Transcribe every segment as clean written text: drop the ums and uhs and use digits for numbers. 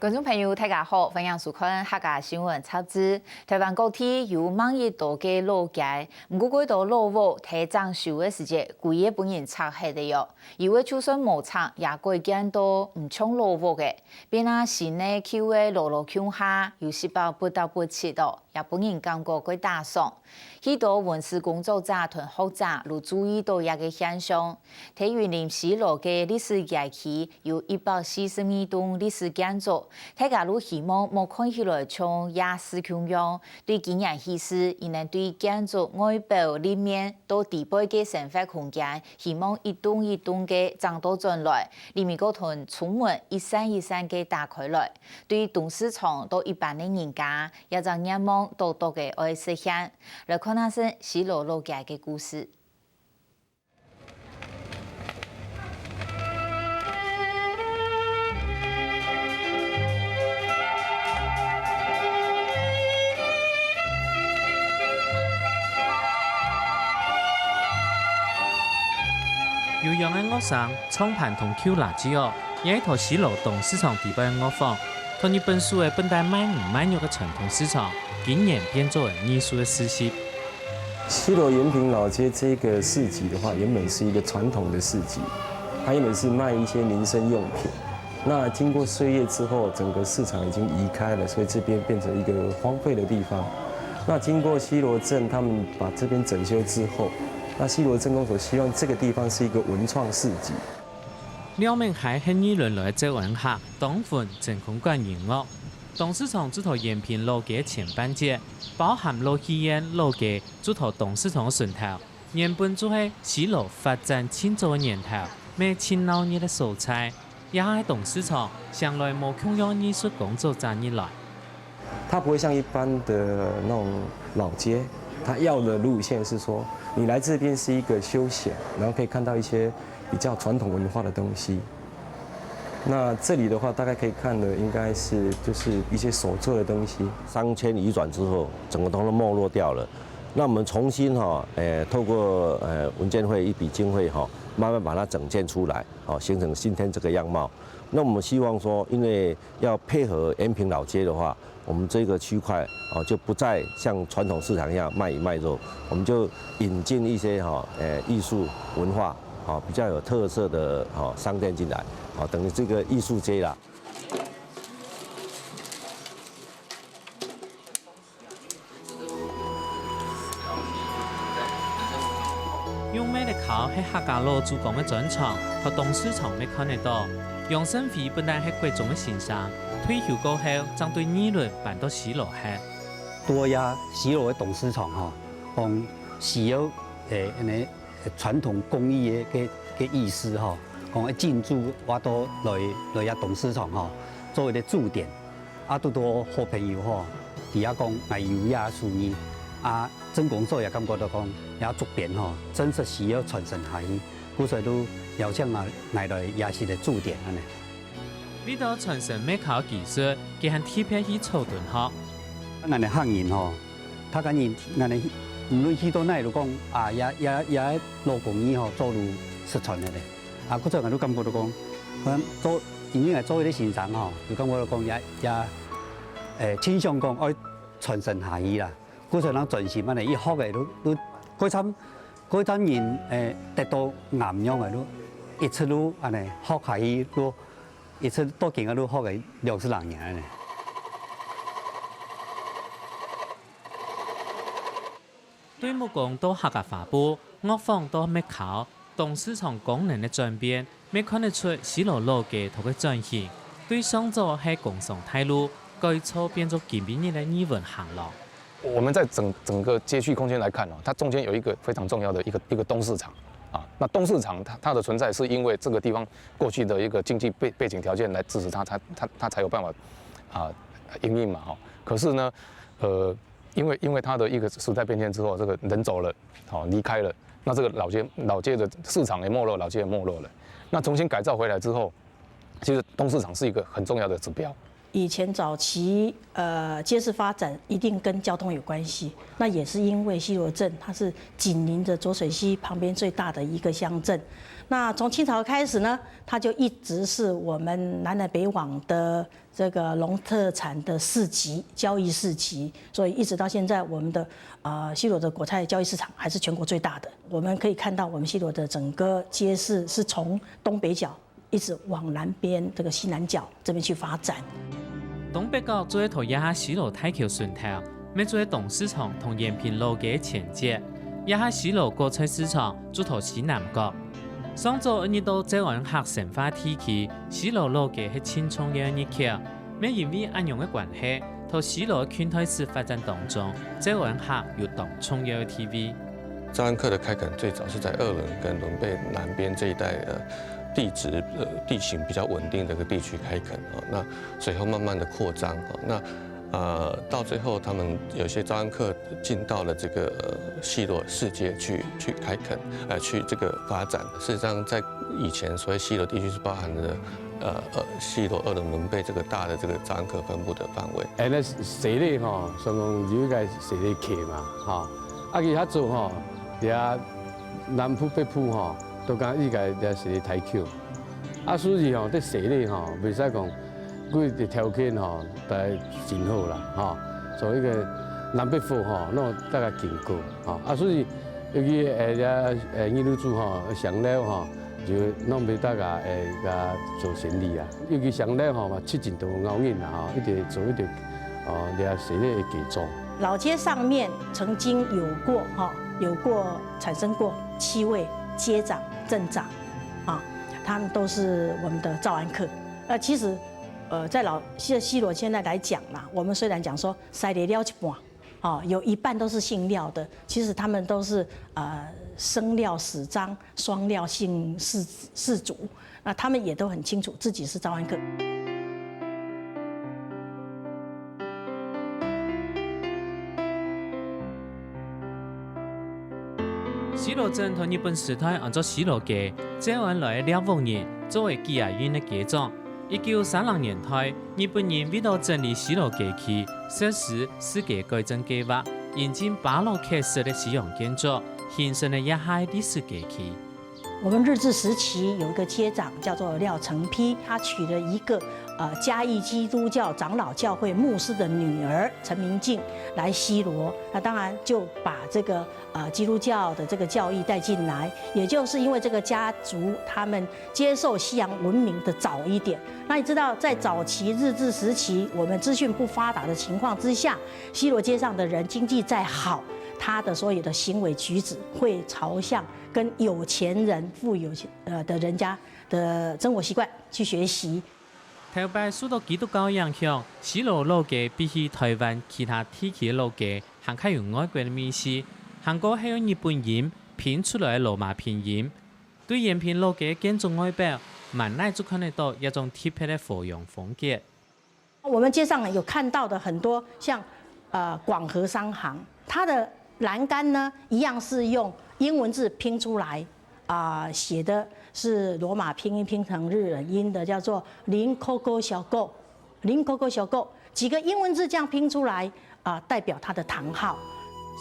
观众朋友，大家好，欢迎收看客家新闻插枝。台湾各地有网易多个路街，不过几道路网提涨修的时节，规夜本人拆黑的哟。以为就算无拆，也过见到唔抢路网的。变那新的口的路路腔下，有时包不得不切到，也本人感觉几打爽。许多文史工作者同学者都注意到一个现象：体育临时路嘅历史街区有140米栋历史建筑。大家都希望莫看起来像夜市腔样，对今年意思，亦能对建筑外表立面到地背嘅生活空間，希望一棟一棟嘅增多進來，里面個同出門一扇一扇嘅打開來，對董事長到一般嘅人家，也將願望多多嘅愛實現。來看下先西路路街嘅故事。悠扬的乐声，创盘同 Q 辣椒哦，也一套西路董事长地板的乐坊，同日本书的本来卖五卖肉的传统市场，今年变作艺术的市集。西螺延平老街这个市集的话，原本是一个传统的市集，它原本是卖一些民生用品。那经过岁月之后，整个市场已经移开了，所以这边变成一个荒废的地方。那经过西螺镇他们把这边整修之后，那西螺镇公所希望这个地方是一个文创市集。两名喺黑衣轮来走玩下，当份真空管音乐。董事长这套延平路街前半节，包含路戏院路街这套董事长的顺头，原本就系西螺发展庆祝的年头，卖青闹热的蔬菜，也系董事长向来冇强要艺术工作者而来。它不会像一般的那种老街，它要的路线是说，你来这边是一个休闲，然后可以看到一些比较传统文化的东西。那这里的话，大概可以看的应该是就是一些手做的东西。商圈移转之后，整个都没落掉了。那我们重新透过文建会一笔经费慢慢把它整建出来，形成今天这个样貌。那我们希望说，因为要配合延平老街的话，我们这个区块就不再像传统市场一样卖鱼卖肉，我们就引进一些艺术文化比较有特色的商店进来，等于这个艺术街啦。用咩的靠喺客家路主讲嘅专场，和董事长没看得到。杨生辉本来係貴重嘅先生，退休過後，將對議論搬到西螺去。多呀，西螺的董事長講需要傳統工藝嘅意思講進駐我都來呀董事長作為嘅駐點，都多好朋友底下講係有呀屬於曾工作也感覺到講也觸點真是需要傳承下去，故所都邀請來也是嘅駐點安尼。呢度傳承咩考技術，佢係貼片去操斷學。咱的漢人他講人咱的無論許多哪都講也勞工藝做如失傳嘅咧。嗰陣我都感覺到講，做已經係做啲先生就感覺到講也傾向講愛傳承下去啦。嗰陣咱全時乜嚟，一學嘅都嗰陣人得到啱樣嘅都一出路安尼學下去都。一次多見嘅都學嘅60人嘅。對目講到客家發布，樂坊到咩考，董事長功能嘅轉變，未看得出西螺路嘅同嘅轉型。對上座係共同態度，改操變做今年嘅藝文行路。我們在整個街區空間來看它中間有一個非常重要的一個東市場。那東市場它的存在是因為這個地方過去的一個經濟背景條件來支持它才有辦法營運嘛可是呢，因為它的一個時代變遷之後，這個人走了，離開了，那這個老街的市場也沒落，老街也沒落了。那重新改造回來之後，其實東市場是一個很重要的指標。以前早期街市发展一定跟交通有关系，那也是因为西螺镇它是紧邻着浊水溪旁边最大的一个乡镇。那从清朝开始呢，它就一直是我们南来北往的这个农特产的市集、交易市集，所以一直到现在，我们的西螺的果菜交易市场还是全国最大的。我们可以看到，我们西螺的整个街市是从东北角一直往南边这个西南角这边去发展。东北角做一头压下西螺大桥顺头，要做董事长同延平路嘅前接，压下西螺果菜市场做头西南角。上周一到这玩客神话天气，西螺路嘅係青葱嘅一橋，咩因為安樣嘅關係，同西螺圈開始發展當中，這玩客有當重要嘅 TV。招安客的開墾最早是在二崙跟崙背南邊這一帶地質地形比較穩定的一個地區開墾那隨後慢慢的擴張到最後他們有些招安客進到了這個西螺市街去開墾去這個發展。事實上，在以前所謂西螺地區是包含了西螺、二崙、崙背這個大的這個招安客分布的範圍。那勢力吼，雙方有一個勢力客嘛，吼，其他做吼，也南埔北埔吼，都講依個也勢力太強，所以吼，啲勢力吼，袂使講。佢哋條件吼，大概真好啦，吼，所以個南北貨吼，那大概經過，吼，所以尤其女女主吼上了吼，就弄袂大家甲做生意啊，尤其上了吼嘛，7件多牛印啦，吼，一直做一直掠生意嘅集中。老街上面曾經有過產生過7位街長、鎮長，他們都是我們的招安客。其實。在西螺现在来讲啦，我们虽然讲说塞里料一半，有一半都是姓廖的，其实他们都是生廖史章双廖姓氏族，那他们也都很清楚自己是招安客。西螺鎮同日本時代按照西螺街，這晚來200年作為紀亞院的街長。1930年代，日本人為了整理西螺街區，實施世界改正計劃，引進巴洛克式的西洋建築，形成了亞海歷史街區。我们日治时期有一个街长叫做廖成丕，他娶了一个嘉义基督教长老教会牧师的女儿陈明静来西螺，那当然就把这个基督教的这个教义带进来，也就是因为这个家族他们接受西洋文明的早一点。那你知道，在早期日治时期，我们资讯不发达的情况之下，西螺街上的人经济再好，他的所有的行为举止会朝向跟有钱人、富有的人家的生活习惯去学习。台北受到基督教影響，西螺路街比起台灣其他地區嘅路街，還較有外國嘅味道。韓國係用日本音拼出來嘅羅馬拼音。對延平路街建築外表，蠻耐就看得到一種特別嘅佛洋風格。我們街上有看到的很多像廣和商行，它的欄杆呢一樣是用英文字拼出來，寫的是羅馬拼音拼成日本音的，叫做林 Coco 小狗，林 Coco 小狗，幾個英文字這樣拼出來，代表它的堂號。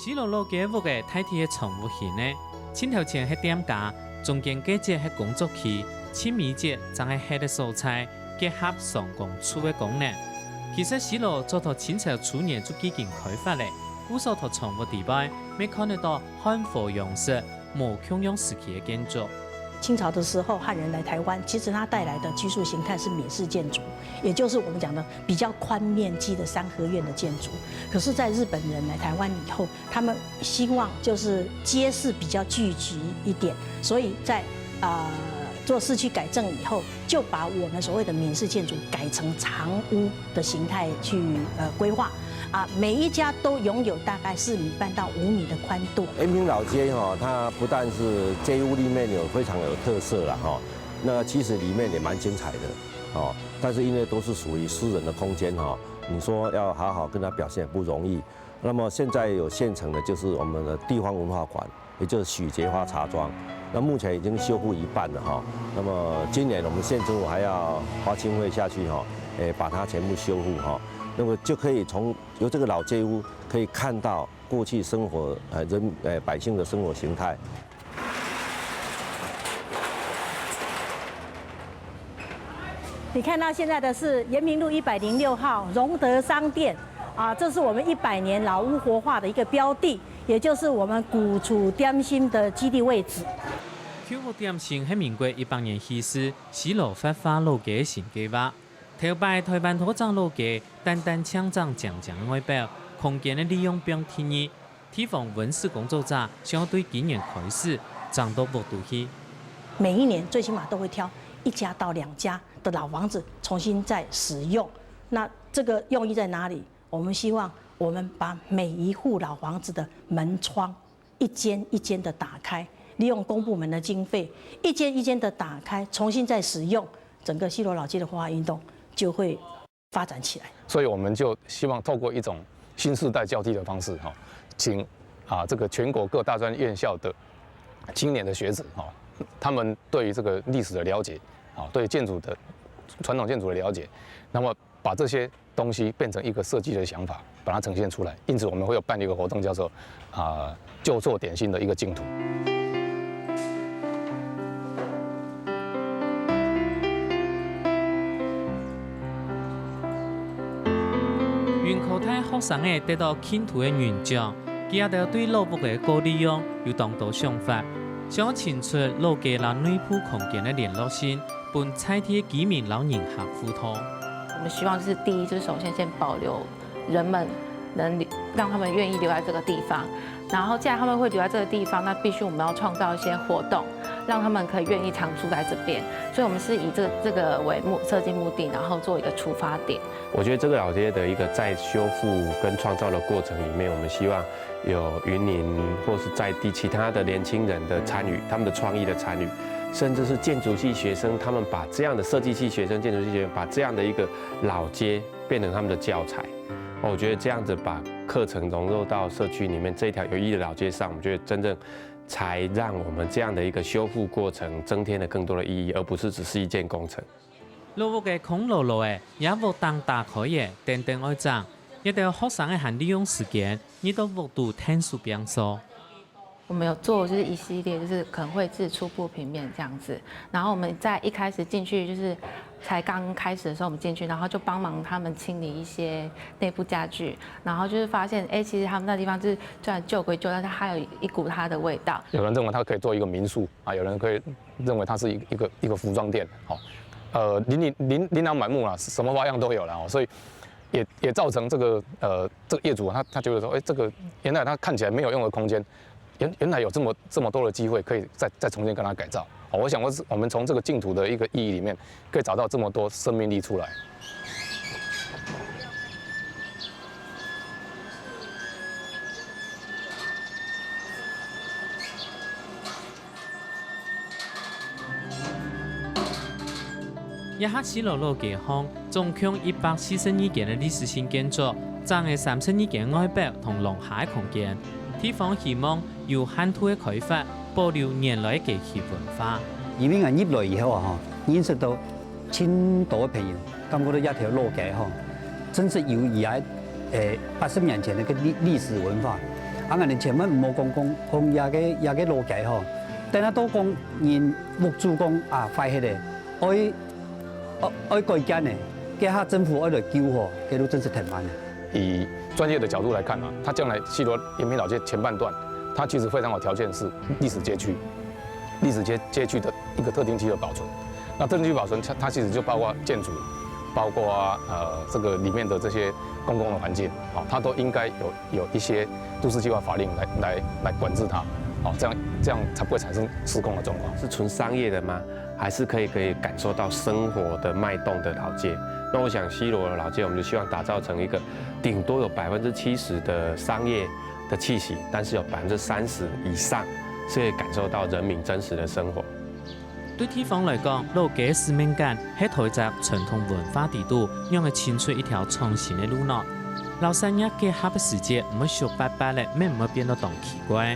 西螺路街屋嘅大體嘅重複型呢，前頭前係店家，中間幾節係工作區，前尾節就係黑嘅蔬菜，結合上工處嘅功能。其實西螺做到清朝初年就已經開發咧，古時同重複地帶，未看得到漢佛樣式、模孔樣時期嘅建築。清朝的時候，漢人來台灣，其實它帶來的居住形態是美式建築，也就是我們講的比較寬面積的三合院的建築。可是，在日本人來台灣以後，他們希望就是街市比較聚集一點，所以在做市區改正以後，就把我們所謂的美式建築改成長屋的形態去規劃。每一家都擁有大概4米半到5米的寬度。延平老街它不但是街屋裡面有非常有特色了那其實裡面也蠻精彩的但是因為都是屬於私人的空間你說要好好跟它表現不容易。那麼現在有現成的就是我們的地方文化館，也就是許傑花茶莊。那目前已經修復一半了那麼今年我們縣政府還要花經費下去把它全部修复哈，那么就可以由这个老街屋可以看到过去生活百姓的生活形态。你看到现在的是延平路106号荣德商店啊，这是我们100年老屋活化的一个标的，也就是我们古厝点心的基地位置。口福点心係民國100年起始西路發發路嘅新計劃。頭擺台灣土長路嘅單單強壯強強外表，空間嘅利用並提議，提防文史工作者相對今年開始漲到不度去。每一年最起碼都會挑1家到2家的老房子重新再使用。那這個用意在哪裡？我們希望我們把每一戶老房子的門窗一間一間的打開，利用公部門的經費，一間一間的打開，重新再使用，整個西螺老街的活化運動就會發展起來。所以我們就希望透過一種新世代交替的方式，哈，請這個全國各大專院校的青年的學子，哈，他們對於這個歷史的了解，啊，對建築的傳統建築的了解，那麼把這些東西變成一個設計的想法，把它呈現出來。因此，我們會有辦一個活動，叫做舊作點心的一個競圖。雲科大學生嘅得到競圖嘅原獎，佢也得對老屋嘅高利用有當多想法，想清出老街和內部空間嘅聯絡線，本採貼居民老人客互托。我們希望是第一，就是首先保留人們能讓他們願意留在這個地方，然後既然他們會留在這個地方，那必須我們要創造一些活動，讓他們可以願意常住在這邊。所以我們是以這個為設計目的，然後做一個出發點。我覺得這個老街的一個再修復跟創造的過程裡面，我們希望有雲林或是在地其他的年輕人的參與，他們的創意的參與。甚至是建築系學生，他們把這樣的設計系學生、建築系學生，把這樣的一個老街變成他們的教材。我覺得這樣子把課程融入到社區裡面這條有意義的老街上，我覺得真正才讓我們這樣的一個修復過程增添了更多的意義，而不是只是一件工程。老屋嘅空落落嘅，也無當打開嘅，等等愛漲，一定要學生嘅限利用時間，你都無度天數變數。我們有做就是一系列，就是可能繪製初步平面這樣子，然後我們在一開始進去就是才剛開始的時候，我們進去，然後就幫忙他們清理一些內部家具，然後就是發現，其實他們那地方就是雖然舊歸舊，但是還有一股它的味道。有人認為它可以做一個民宿啊，有人可以認為它是一個服裝店，好，琳琅滿目啦，什麼花樣都有啦，所以也造成這個業主他覺得說，這個原來他看起來沒有用的空間。原來有這麼多的機會可以再重新跟它改造。我想我們從這個競圖的一個意義裡面，可以找到這麼多生命力出來。一刻西螺老街巷總共142間嘅歷史性建築，佔嘅32間外表同廊下嘅空間。地方希望由漢土嘅開發保留原來嘅街區文化。移民人入來以後啊，認識到青島嘅朋友，感覺到一條老街嗬，真是有而家80年前嘅個歷史文化。我哋前面唔好講也個老街嗬，但係都講人屋主講啊，快起嚟，愛改建嘅，嘅下政府愛來救嗬，嘅都真是挺慢嘅。以專業的角度來看啊，它將來西螺延平老街前半段，它其實非常有條件是歷史街區，歷史街區的一個特定區的保存。那特定區保存，它其實就包括建築，包括這個裡面的這些公共的環境，好，它都應該有一些都市計劃法令來管制它，好，這樣才不會產生失控的狀況。是純商業的嗎？還是可以感受到生活的脈動的老街？那我想西螺的老街，我們就希望打造成一個頂多有70%的商業的氣息，但是有30%以上是可以感受到人民真實的生活。對地方來講，老街使命感係台集傳統文化地圖，讓佢牽出一條創新嘅路路。老山野結合嘅世界唔會小白白咧，咩唔會變得咁奇怪。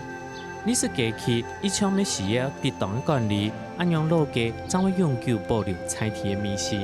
歷史街區一向嘅需要跌宕嘅管理，按樣老街將會永久保留採貼嘅美食。